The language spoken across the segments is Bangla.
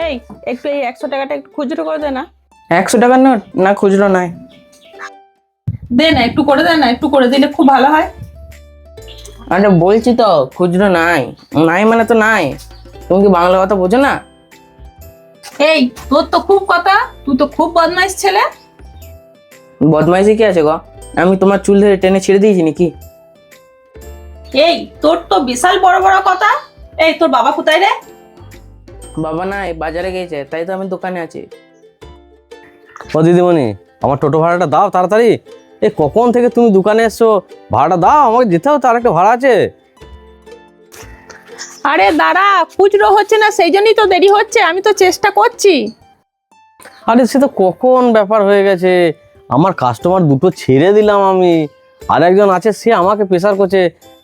এই একটু এই 100 টাকাটা একটু খুচরো করে দে না। 100 টাকার নোট না, খুচরো নাই। দে না, একটু করে দে না, একটু করে দিলে খুব ভালো হয়। আরে বলছি তো খুচরো নাই। নাই মানে তো নাই। তুমি কি বাংলা কথা বোঝো না? এই তোর তো খুব কথা, তুই তো খুব বদমাইশ ছেলে। বদমাইশি কি আছে গো? আমি তোমার চুল ধরে টেনে ছেড়ে দিয়েছি নাকি? এই তোর তো বিশাল বড় বড় কথা। এই তোর বাবা কোথায় রে? বাবা নাই, বাজারে গেছে, তাই তো আমি দোকানে আছি। ও দিদিমণি, আমার টোটো ভাড়াটা দাও তাড়াতাড়ি। কখন থেকে তুমি দোকানে এসছো, ভাড়াটা দাও, আমাকে যেতে হবে, তার একটা ভাড়া আছে। আরে দাঁড়া, খুচরো হচ্ছে না, সেই জন্যই তো দেরি হচ্ছে, আমি তো চেষ্টা করছি। আরে সে তো কখন ব্যাপার হয়ে গেছে, আমার কাস্টমার দুটো ছেড়ে দিলাম আমি, আর একজন আছে সে আমাকে প্রেসার করছে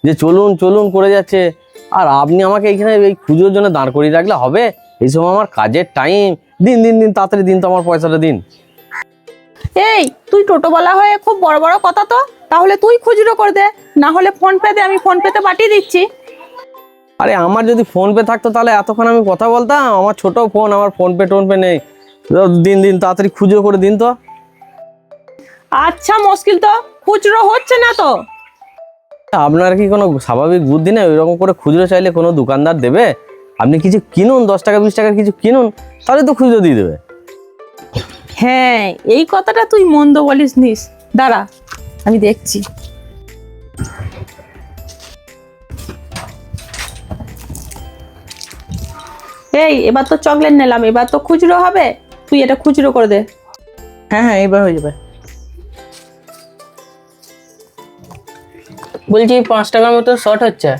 যে চলুন চলুন করে যাচ্ছে। আর আপনি আমাকে এইখানে এই খুচরোর জন্য দাঁড় করিয়ে রাখলে হবে? এই সময় আমার কাজের টাইম। দিন দিন দিন তাড়াতাড়ি দিন তো, আমার পয়সাটা দিন। এই তুই টোটোওয়ালা হয়ে খুব বড় বড় কথা তো, তাহলে তুই খুচরো করে দে, না হলে ফোন পে দে, আমি ফোন পেতে পাঠিয়ে দিচ্ছি। আরে আমার যদি ফোন পে থাকতো তাহলে এতক্ষণ আমি কথা বলতাম। আমার ছোট ফোন, আমার ফোন পে টোন পে নেই। দিন দিন তাড়াতাড়ি খুচরো করে দিন তো। আচ্ছা মুশকিল তো, খুচরো হচ্ছে না তো। আপনার কি কোনো স্বাভাবিক বুদ্ধি নেই? ওইরকম করে খুচরো চাইলে কোনো দোকানদার দেবে? আপনি কিছু কিনুন, 10 টাকা 20 টাকার কিছু কিনুন, তাহলে তো খুচরো দিয়ে দেবে। হ্যাঁ, এই কথাটা তুই মন্দ বলিস নিস, দাঁড়া আমি দেখছি। এই এবার তো চকলেট নিলাম, এবার তো খুচরো হবে, তুই এটা খুচরো করে দে। হ্যাঁ হ্যাঁ, এইবার হয়ে যাবে। বলছি 5 টাকার মতো শর্ট হচ্ছে।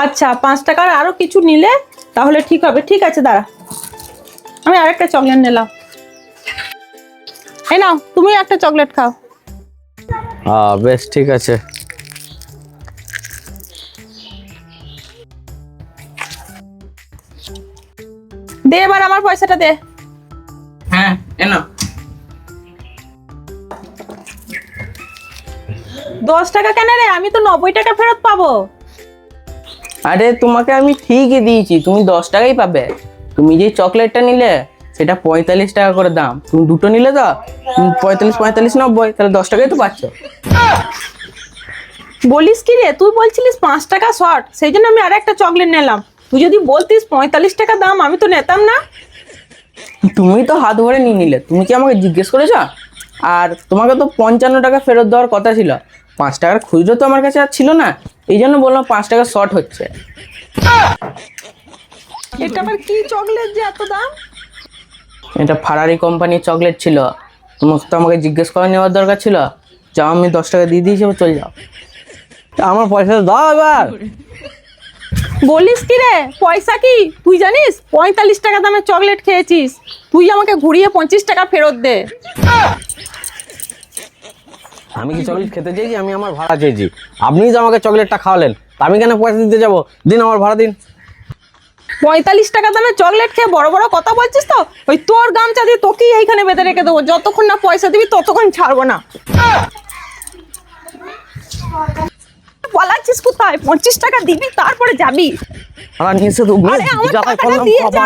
আচ্ছা 5 টাকার আরো কিছু নিলে তাহলে ঠিক হবে। ঠিক আছে দাঁড়া, আমি আরেকটা চকলেট নিলাম। এই নাও, তুমি একটা চকলেট খাও। বেশ ঠিক আছে। দে এবার আমার পয়সাটা দে। হ্যাঁ এনো। 10 টাকা কেন রে? আমি তো 90 টাকা ফেরত পাবো। আরে তোমাকে আমি ঠিকই দিয়েছি, তুমি 10 টাকাই পাবে। তুমি যে চকলেটটা নিলে সেটা 45 টাকা করে দাম, তুমি দুটো নিলে তো 45 45 90, তাহলে 10 টাকাই তো পাচ্ছ। বলিস কি রে, তুই বলছিলিস 5 টাকা শর্ট, সেই জন্য আমি আরেকটা চকলেট নিলাম। তুই যদি বলতিস 45 টাকা দাম, আমি তো নিতাম না। তুমি তো হাত ভরে নিয়ে নিলে, তুমি কি আমাকে জিজ্ঞেস করেছো? আর তোমাকে তো 55 টাকা ফেরত দেওয়ার কথা ছিল। 5 টাকার খুচরো তো আমার কাছে আর ছিল না, এই জন্য বললাম 5 টাকা শর্ট হচ্ছে। এটা আবার কি চকলেট যে এত দাম? এটা ফারারি কোম্পানির চকলেট ছিল, তোমাকে তো আমাকে জিজ্ঞেস করে নেওয়ার দরকার ছিল। যাও, আমি 10 টাকা দিয়ে দিয়েছি, এবার চলে যাও। আমার পয়সাটা দাও এবার। বলিস কি রে, পয়সা কি তুই জানিস? 45 টাকা দামের চকলেট খেয়েছিস, তুই আমাকে ঘুরিয়ে 25 টাকা ফেরত দে। আমি কি চকলেট খেতে চেয়েছি? আমি আমার ভাড়া চেয়েছি। আপনিই তো আমাকে চকলেটটা খাওয়ালেন, তা আমি কেন পয়সা দিতে যাবো? দিন আমার ভাড়া দিন। 45 টাকা দামের চকলেট খেয়ে বড় বড় কথা বলছিস তো? ওই তোর গামছা দিয়ে তোকেই এইখানে বেঁধে রেখে দেবো, যতক্ষণ না পয়সা দিবি ততক্ষণ ছাড়বো না। বলাচ্ছিস কোথায়? 25 টাকা দিবি তারপরে যাবি। আমার নিষেধ আরে আমার টাকাটা দিয়ে যা।